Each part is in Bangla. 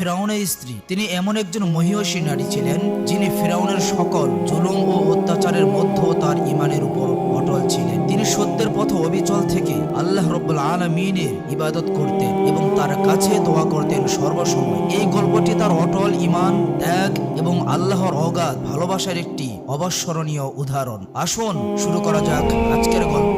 ফিরাউনের স্ত্রী তিনি এমন একজন মহিয়সী নারী ছিলেন যিনি ফিরাউনের সকল জুলুম ও অত্যাচারের মধ্যেও তার ঈমানের উপর অটল ছিলেন। তিনি সত্যের পথে অবিচল থেকে আল্লাহ রাব্বুল আলামিনের ইবাদত করতেন এবং তার কাছে দোয়া করতেন সর্বসময়। এই গল্পটি তার অটল ঈমান, ত্যাগ এবং আল্লাহর অগাধ ভালোবাসার একটি অবিস্মরণীয় উদাহরণ। আসুন শুরু করা যাক আজকের গল্প।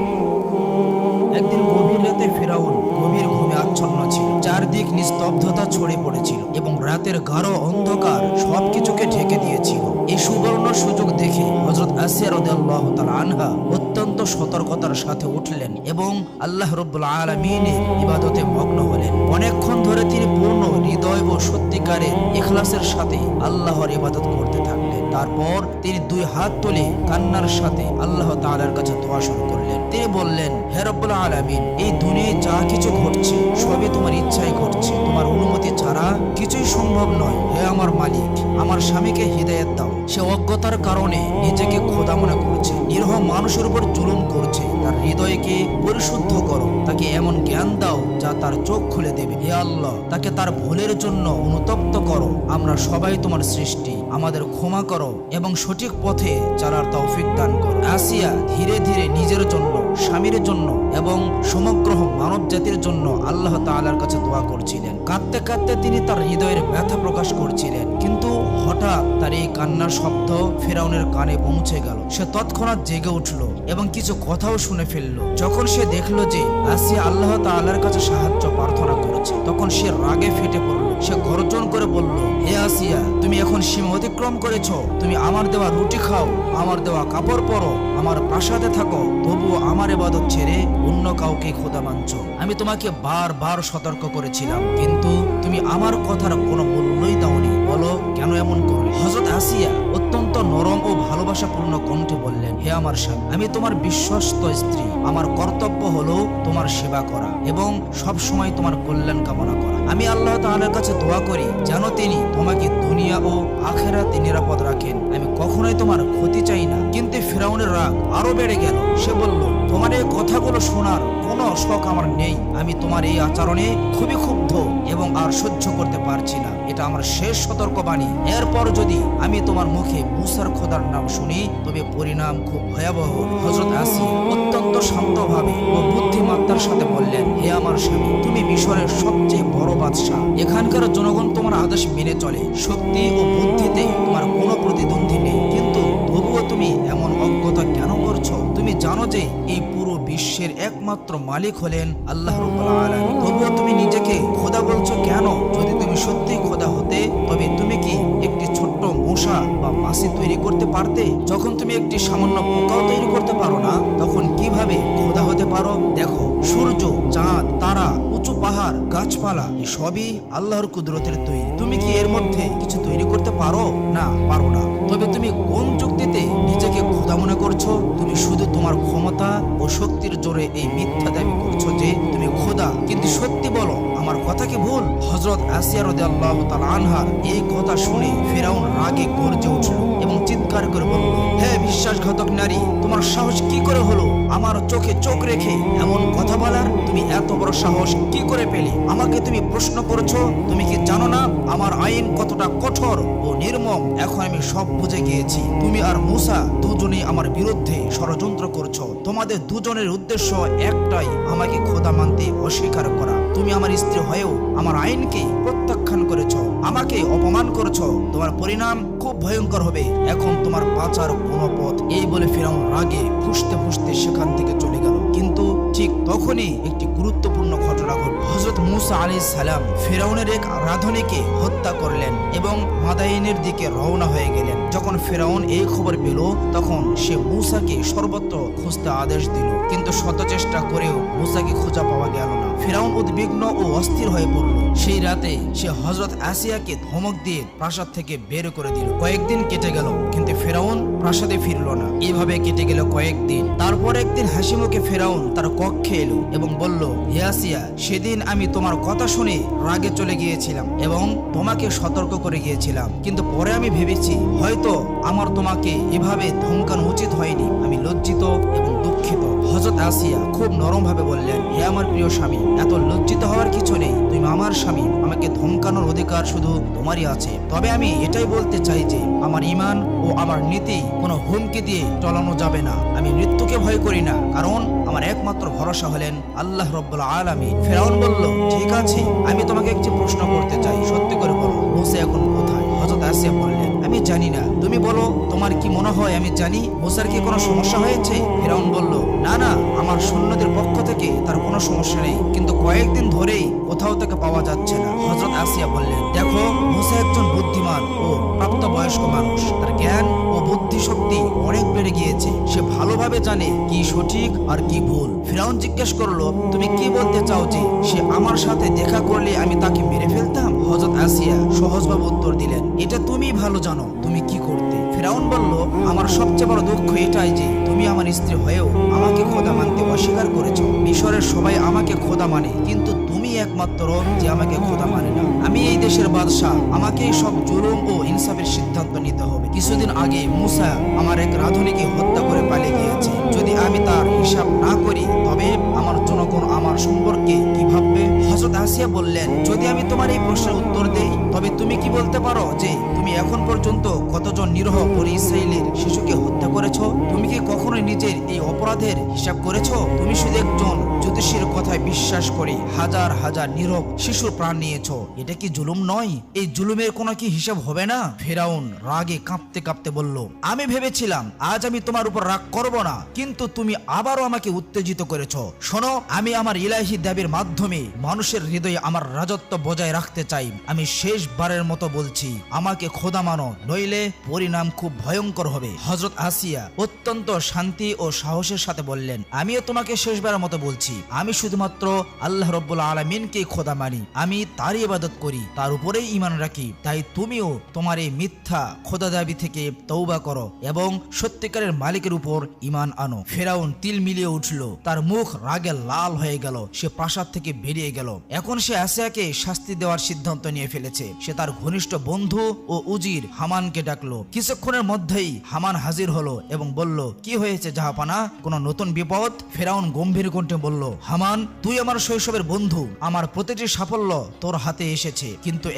একদিন গভীর রাতে ফিরাউন গভীর ঘুমে আচ্ছন্ন ছিল। চারদিক নিস্তব্ধতা ছড়ে পড়েছিল এবং রাতের গাঢ় অন্ধকার সবকিছুকে ঢেকে দিয়েছিল। এই সুবর্ণ সুযোগ দেখে হযরত আসিয়া রাদিয়াল্লাহু তাআলা আনহা অত্যন্ত সতর্কতার সাথে উঠলেন এবং আল্লাহ রাব্বুল আলামিনের ইবাদতে মগ্ন হলেন। অনেকক্ষণ ধরে তিনি পূর্ণ হৃদয় ও সত্যিকারের ইখলাসের সাথে আল্লাহর ইবাদত করতে থাকলেন। তারপর তিনি দুই হাত তুলে কান্নার সাথে আল্লাহ তাআলার কাছে দোয়া শুরু করলেন। তিনি বললেন, হে রব্বুল আলামিন, এই দুনিয়ায় যা কিছু ঘটছে সবই তোমার ইচ্ছায় ঘটছে, তোমার অনুমতি ছাড়া কিছুই সম্ভব নয়। হে আমার মালিক, আমার স্বামীকে হিদায়াত দাও। সে অজ্ঞতার কারণে নিজেকে খোদা মনে করছে, নিরহ মানুষের উপর জুলুম করছে। তার হৃদয়কে পরিশুদ্ধ করো, তাকে এমন জ্ঞান দাও যা তার চোখ খুলে দেবে। হে আল্লাহ, তাকে তার ভুলের জন্য অনুতপ্ত করো। আমরা সবাই তোমার সৃষ্টি, আমাদের ক্ষমা করো এবং সঠিক পথে চলার তৌফিক দান করো। আসিয়া ধীরে ধীরে নিজের জন্য, স্বামীর জন্য এবং সমগ্র মানব জাতির জন্য আল্লাহ তাআলার কাছে দোয়া করছিলেন। কাঁদতে কাঁদতে তিনি তার হৃদয়ের ব্যথা প্রকাশ করছিলেন। কিন্তু হঠাৎ তার এই কান্নার শব্দ ফিরাউনের কানে পৌঁছে গেল। সে তৎক্ষণাৎ জেগে উঠল এবং কিছু কথাও শুনে ফেলল। যখন সে দেখল যে আসিয়া আল্লাহ তাআলার কাছে সাহায্য প্রার্থনা করেছে, তখন সে রাগে ফেটে পড়ল। সে গর্জন করে বলল, হে আসিয়া, তুমি এখন সীমা অতিক্রম করেছ। তুমি আমার দেওয়া রুটি খাও, আমার দেওয়া কাপড় পরো, আমার প্রাসাদে থাকো, তবুও আমার ইবাদত ছেড়ে অন্য কাউকে খোদা মানছো। আমি তোমাকে বারবার সতর্ক করেছিলাম, কিন্তু তুমি আমার কথার কোনো মূল্যই দাওনি। বলো কেন এমন করলে? হযরত আসিয়া অত্যন্ত নরম ও ভালোবাসাপূর্ণ কণ্ঠে বললেন, হে আমার স্বামী, আমি তোমার বিশ্বস্ত স্ত্রী। আমার কর্তব্য হলো তোমার সেবা করা এবং সব সময় তোমার কল্যাণ কামনা করা। আমি আল্লাহ তাআলার কাছে দোয়া করি যেন তিনি তোমাকে দুনিয়া ও আখিরাতে নিরাপদ রাখেন। আমি কখনোই তোমার ক্ষতি চাই না। কিন্তু ফিরাউনের রাগ আরো বেড়ে গেল। সে বলল, তোমার এই কথাগুলো শোনার কোনো শখ আমার নেই। আমি তোমার এই আচরণে খুবই ক্ষুব্ধ এবং আর সহ্য করতে পারছি না। এটা আমার শেষ সতর্কবাণী। এরপর যদি আমি তোমার মুখে মুসার খোদার নাম শুনি, তবে পরিণাম খুব ভয়াবহ। হযরত আসিয়া অত্যন্ত শান্তভাবে ও বুদ্ধিমত্তার সাথে বললেন, হে আমার স্বামী, তুমি মিশরের সবচেয়ে বড় বাদশাহ। এখানকার জনগণ তোমার আদেশ মেনে চলে। শক্তি ও বুদ্ধিতে তোমার কোনো প্রতিদ্বন্দ্বী নেই। কিন্তু তবুও তুমি এমন অজ্ঞতা কেন করছো? তুমি জানো যে এই পুরো বিশ্বের একমাত্র মালিক হলেন আল্লাহ রাব্বুল আলামিন। তবুও তুমি নিজেকে খোদা বলছো কেন? যদি তুমি সত্যি খোদা হতে, তবে তুমি কি একটি ছোট্ট মশা বা মাছি তৈরি করতে পারতে? যখন তুমি একটি সামান্য পোকাও তৈরি করতে পারো না, তখন কিভাবে খোদা হতে পারো? দেখো, সূর্য, চাঁদ, তারা, উঁচু পাহাড়, গাছপালা, সবই আল্লাহর কুদরতের তৈরি। তুমি কি এর মধ্যে কিছু তৈরি করতে পারো? না, পারো না। তবে তুমি কোন যুক্তিতে নিজেকে খোদা মনে করছো? তুমি শুধু তোমার ক্ষমতা ও শক্তির জোরে এই মিথ্যা দাবি করছো যে তুমি খোদা। কিন্তু সত্যি বলো, আমার কথা কি ভুল? হযরত আসিয়া রাদিয়াল্লাহু তাআলা আনহার এই কথা শুনে ফিরাউন রাগে গর্জে উঠল এবং চিৎকার করে বলল, হে বিশ্বাসঘাতক নারী, তোমার সাহস কি করে হলো আমার চোখে চোখ রেখে এমন কথা বলার? তুমি এত বড় সাহস কি করে পেলে? আমাকে তুমি প্রশ্ন করছো? তুমি কি জানো না আমার আইন কতটা কঠোর ও নির্মম? এখন আমি সব বুঝে গিয়েছি। তুমি আর মূসা দুজনেই আমার বিরুদ্ধে ষড়যন্ত্র করছো। তোমাদের দুজনের উদ্দেশ্য একটাই, আমাকে খোদা মানতে অস্বীকার করা। তুমি আমার স্ত্রী হয়েও আমার আইনকে প্রত্যাখ্যান করেছো, আমাকে অপমান করেছো। তোমার পরিণাম খুব ভয়ঙ্কর হবে। এখন তোমার বাঁচার কোনো পথ। এই বলে ফিরাউন রাগে ফুঁসতে ফুঁসতে সেখান থেকে চলে গেল। কিন্তু ঠিক তখনই একটি গুরুত্বপূর্ণ ঘটনা ঘটল। হযরত মূসা আলাইহিস সালাম ফিরাউনের এক রাধনীকে হত্যা করলেন এবং মাদাইনের দিকে রওনা হয়ে গেলেন। যখন ফিরাউন এই খবর পেল, তখন সে মূসাকে সর্বত্র খুঁজতে আদেশ দিল। কিন্তু শত চেষ্টা করেও মূসাকে খোঁজা পাওয়া গেল না। ফিরাউন উদ্বিগ্ন ও অস্থির হয়ে পড়ল। সেই রাতে সে হযরত আসিয়াকে ধমক দিয়ে প্রাসাদ থেকে বের করে দিল। কয়েকদিন কেটে গেল, কিন্তু ফেরাউন প্রাসাদে ফিরল না। এভাবে কেটে গেল কয়েকদিন। তারপর একদিন হাসিমুখে ফেরাউন তার কক্ষে এলো এবং বলল, হে আসিয়া, সেদিন আমি তোমার কথা শুনে রাগে চলে গিয়েছিলাম এবং তোমাকে সতর্ক করে গিয়েছিলাম, কিন্তু পরে আমি ভেবেছি হয়তো আমার তোমাকে এভাবে ধমকানো উচিত হয়নি। আমি লজ্জিত এবং দুঃখিত। হযরত আসিয়া খুব নরম ভাবে বললেন, হে আমার প্রিয় স্বামী, এত লজ্জিত হওয়ার কিছু নেই। তুমি আমার স্বামী, আমাকে ধমকানোর অধিকার শুধু তোমারই আছে। তবে আমি এটাই বলতে চাই যে আমার ঈমান ও আমার নীতি কোনো হুমকি দিয়ে টলানো যাবে না। আমি মৃত্যুকে ভয় করি না, কারণ আমার একমাত্র ভরসা হলেন আল্লাহ রাব্বুল আলামিন। ফেরাউন বলল, ঠিক আছে, আমি তোমাকে একটি প্রশ্ন করতে চাই, সত্যি করে বলো, মুসা এখন কোথায়? হযরত আসিয়া বললেন, আমি জানি না, তুমি বলো, তোমার কি মনে হয় আমি জানি? মুসার কি কোনো সমস্যা হয়েছে? ফেরাউন বলল, না না, আমার সৈন্যদের পক্ষ থেকে তার কোনো সমস্যা নেই, কিন্তু কয়েকদিন ধরেই কোথাও থেকে পাওয়া যাচ্ছে না। হযরত আসিয়া বললেন, দেখো, মুসা একজন বুদ্ধিমান ও প্রাপ্তবয়স্ক মানুষ। তার জ্ঞান ও বুদ্ধি শক্তি অনেক বেড়ে গিয়েছে। সে ভালোভাবে জানে কি সঠিক আর কি ভুল। ফিরাউন জিজ্ঞেস করলো, তুমি কি বলতে চাও যে সে আমার সাথে দেখা করলে আমি তাকে মেরে ফেলতাম? হযরত আসিয়া সহজভাবে উত্তর দিলেন, এটা তুমি ভালো জানো তুমি কি করতে। ফিরাউন বলল, আমার সবচেয়ে বড় দুঃখ এটাই যে তুমি আমার স্ত্রী হয়েও আমাকে খোদা মানতে অস্বীকার করেছো। মিশরের সবাই আমাকে খোদা মানে, কিন্তু তুমি একমাত্র যে আমাকে খোদা মানে না। আমি এই দেশের বাদশাহ, আমাকে সব জুলুম ও ইনসাফের সিদ্ধান্ত নিতে হবে। কিছুদিন আগে মুসা আমার এক রাধুনীকে হত্যা করে পালিয়ে গিয়েছে। যদি আমি তার হিসাব না করি তবে আমার জনগণ আমার সম্পর্কে কি ভাববে? হযরত আসিয়া বললেন, যদি আমি তোমার এই প্রশ্নের উত্তর দেই তবে তুমি কি বলতে পারো যে তুমি এখন পর্যন্ত কতজন নিরহ বনী ইসরাইলের শিশুকে হত্যা করেছো? তুমি কি কখনো নিজের এই অপরাধের হিসাব করেছো? তুমি শুধু একজন জ্যোতিষীর কথায় বিশ্বাস করে হাজার হাজার নীরব শিশুর প্রাণ নিয়েছো। এটা কি জুলুম নয়? এই জুলুমের কোনো কি হিসাব হবে না? ফেরাউন রাগে কাঁপতে কাঁপতে বলল, আমি ভেবেছিলাম আজ আমি তোমার উপর রাগ করব না, কিন্তু তুমি আবারও আমাকে উত্তেজিত করেছো। শোনো, আমি আমার ইলাহি দাবির মাধ্যমে মানুষের হৃদয়ে আমার রাজত্ব বজায় রাখতে চাই। আমি শেষবারের মতো বলছি, আমাকে খোদা মানো, নইলে পরিণাম খুব ভয়ঙ্কর হবে। হযরত আসিয়া অত্যন্ত শান্তি ও সাহসের সাথে বললেন, আমিও তোমাকে শেষবারের মতো বলছি, আমি শুধুমাত্র আল্লাহ রাব্বুল আলামিনকে খোদা মানি, আমি তারই ইবাদত করি, তার উপরেই ঈমান রাখি। তাই তুমিও তোমার এই মিথ্যা খোদা দাবি থেকে তওবা করো এবং সত্যিকারের মালিকের উপর ঈমান আনো। ফেরাউন তিল মিলিয়ে উঠল, তার মুখ রাগে লাল হয়ে গেল। সে প্রাসাদ থেকে বেরিয়ে গেল। এখন সে আসিয়াকে শাস্তি দেওয়ার সিদ্ধান্ত নিয়ে ফেলেছে। সে তার ঘনিষ্ঠ বন্ধু ও উজির হামানকে ডাকলো। কিছুক্ষণের মধ্যেই হামান হাজির হলো এবং বলল, কি হয়েছে জাহাপানা, কোনো নতুন বিপদ? ফেরাউন গম্ভীর কণ্ঠে বলল, হামান, তুই আমার শৈশবের বন্ধু, আমার প্রতিটি সাফল্য তোর হাতে এসেছে, কিন্তু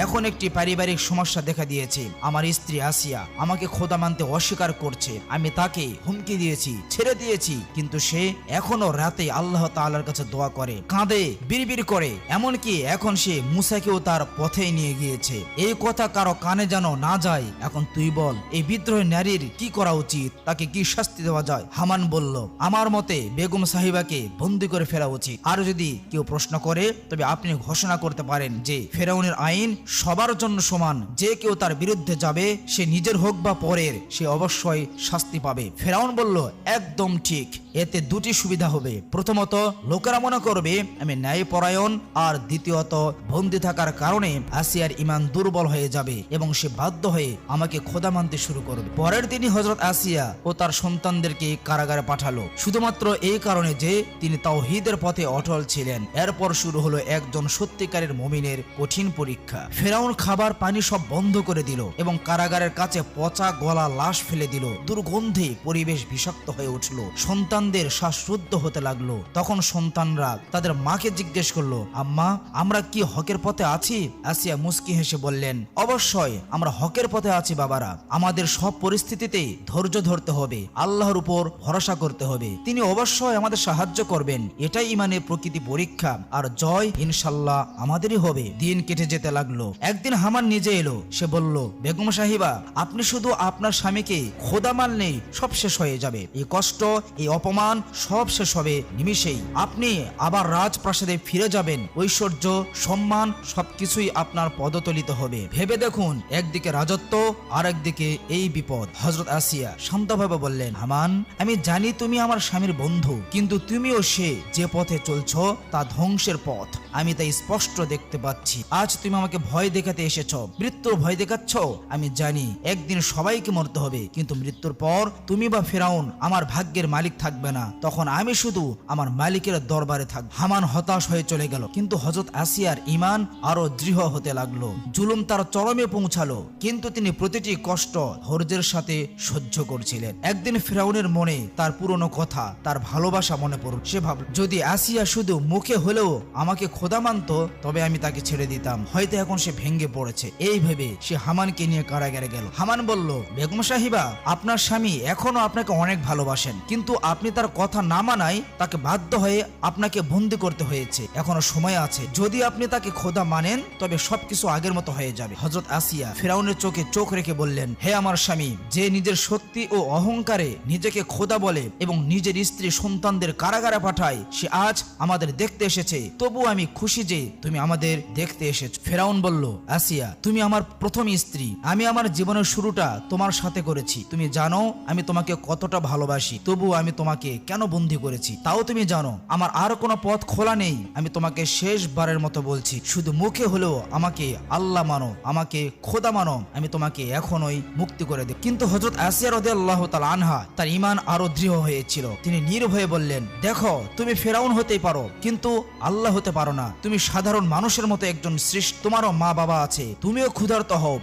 এখন একটি পারিবারিক সমস্যা দেখা দিয়েছে। আমার স্ত্রী আসিয়া আমাকে খোদা মানতে অস্বীকার করছে। আমি তাকে হুমকি দিয়েছি, ছেড়ে দিয়েছি, কিন্তু সে এখনো রাতে আল্লাহ তাআলার কাছে দোয়া করে, কাঁদে, বিড়বিড় করে, এমনকি এখন সে মুসাকেও তার পথেই নিয়ে গিয়েছে। এই কথা কারো কানে যেন না যায়। এখন তুই বল, এই বিদ্রোহী নারীর কি করা উচিত? তাকে কি শাস্তি দেওয়া যায়? হামান বলল, আমার মতে বেগম সাহিবাকে বন্দী করে ফেলা উচিত। আর যদি কেউ প্রশ্ন করে তবে আপনি ঘোষণা করতে পারেন যে ফেরাউনের আইন সবার জন্য সমান, যে কেউ তার বিরুদ্ধে যাবে, সে নিজের হোক বা পরের, সে অবশ্যই শাস্তি পাবে। ফেরাউন বলল, একদম ঠিক, এতে দুটি সুবিধা হবে। প্রথমত, লোকেরা মনে করবে আমি ন্যায়পরায়ণ, আর দ্বিতীয়ত, বন্দী থাকার কারণে আসিয়ার ঈমান দুর্বল হয়ে যাবে এবং সে বাধ্য হয়ে আমাকে খোদা মানতে শুরু করবে। পরের দিনই হযরত আসিয়া ও তার সন্তানদেরকে কারাগারে পাঠালো, শুধুমাত্র এই কারণে যে তিনি তাওহীদের পথে অটল ছিলেন। এরপর শুরু হলো একজন সত্যিকারের মুমিনের কঠিন পরীক্ষা। ফেরাউন খাবার পানি সব বন্ধ করে দিল এবং কারাগারের কাছে পচা গলা লাশ ফেলে দিল। দুর্গন্ধে পরিবেশ বিষাক্ত হয়ে উঠল। সন্তানদের শ্বাসরুদ্ধ হতে লাগলো। তখন সন্তানরা তাদের মাকে জিজ্ঞেস করলো, আম্মা, আমরা কি হকের পথে আছি? আসিয়া মুস্কি হেসে বললেন, অবশ্যই আমরা হকের পথে আছি বাবারা। আমাদের সব পরিস্থিতিতে ধৈর্য ধরতে হবে, আল্লাহর উপর ভরসা করতে হবে, তিনি অবশ্যই আমাদের সাহায্য করবেন। এটাই ঈমানের প্রকৃতি পরীক্ষা, আর জয় ইনশাল্লাহ আমাদেরই হবে। দিন কেটে যেতে লাগলো। একদিন হামান নিজে এলো। সে বলল, বেগম সাহিবা, আপনি শুধু আপনার স্বামীকে খোদা মানলেই সব শেষ হয়ে যাবে। এই কষ্ট, এই অপমান সব শেষ হবে নিমিষেই। আপনি আবার রাজপ্রাসাদে ফিরে যাবেন, ঐশ্বর্য সম্মান সব সবকিছুই আপনার পদতলিত হবে। ভেবে দেখুন, একদিকে রাজত্ব আর একদিকে এই বিপদ। হযরত আসিয়া শান্তভাবে বললেন, হামান, আমি জানি তুমি আমার স্বামীর বন্ধু, কিন্তু তুমিও সে যে পথে চলছো তা ধ্বংসের পথ। আমি তাই স্পষ্ট দেখতে পাচ্ছি। আজ তুমি আমাকে ভয় দেখাতে এসেছো, মৃত্যুর ভয় দেখাচ্ছ। আমি জানি একদিন সবাইকে মরতে হবে, কিন্তু মৃত্যুর পর তুমি বা ফিরাউন আমার ভাগ্যের মালিক থাকবে না, তখন আমি শুধু আমার মালিকের দরবারে থাকব। হামান হতাশ হয়ে চলে গেল, কিন্তু হযরত আসিয়ার ঈমান আরো দৃঢ় হতে লাগলো। জুলুম তার চরমে পৌঁছালো, কিন্তু তিনি প্রতিটি কষ্ট ধৈর্যের সাথে সহ্য করছিলেন। একদিন ফিরাউনের মনে তার পুরনো কথা, তার ভালোবাসা মনে পড়ল। সে ভাবল, যদি আসিয়া শুধু মুখে হলেও আমাকে খোদা মানত, তবে আমি তাকে ছেড়ে দিতাম। হয়তো এখন সে ভেঙে পড়েছে। এই ভেবে সে হামানকে নিয়ে কারাগারে গেল। হামান বলল, বেগম সাহিবা, আপনার স্বামী এখনো আপনাকে অনেক ভালোবাসেন, কিন্তু আপনি তার কথা না মানায় তাকে বাধ্য হয়ে আপনাকে বন্দী করতে হয়েছে। এখনো সময় আছে, যদি আপনি তাকে খোদা মানেন তবে সবকিছু আগের মতো হয়ে যাবে। হযরত আসিয়া ফিরাউনের চোখে চোখ রেখে বললেন, হে আমার স্বামী, যে নিজের শক্তি ও অহংকারে নিজেকে খোদা বলে এবং নিজের স্ত্রী সন্তানদের কারাগারে পাঠায়, সে আজ আমাদের দেখতে এসেছে। তবু আমি খুশি যে তুমি আমাদের দেখতে এসেছো। ফিরাউন বলল, আসিয়া, তুমি আমার প্রথম স্ত্রী। আমি আমার জীবনের শুরুটা তোমার সাথে করেছি। তুমি জানো আমি তোমাকে কতটা ভালোবাসি। তবু আমি তোমাকে কেন বন্দী করেছি তাও তুমি জানো। আমার আর কোনো পথ খোলা নেই। আমি তোমাকে শেষবারের মতো বলছি, শুধু মুখে হলেও আমাকে আল্লাহ মানো, আমাকে খোদা মানো। আমি তোমাকে এখনই মুক্তি করে দেব। কিন্তু হযরত আসিয়া রাদিয়াল্লাহু তাআলা আনহা তার ঈমান আরো দৃঢ় হয়েছিল। তিনি নির্ভয়ে বললেন, দেখো, তুমি ফিরাউন হতেই পারো, কিন্তু আল্লাহ হতে পারো না। তুমি সাধারণ মানুষের মতো একজন সৃষ্টি। তোমারও মা বাবা আছে, তুমিও ক্ষুধার্ত হও।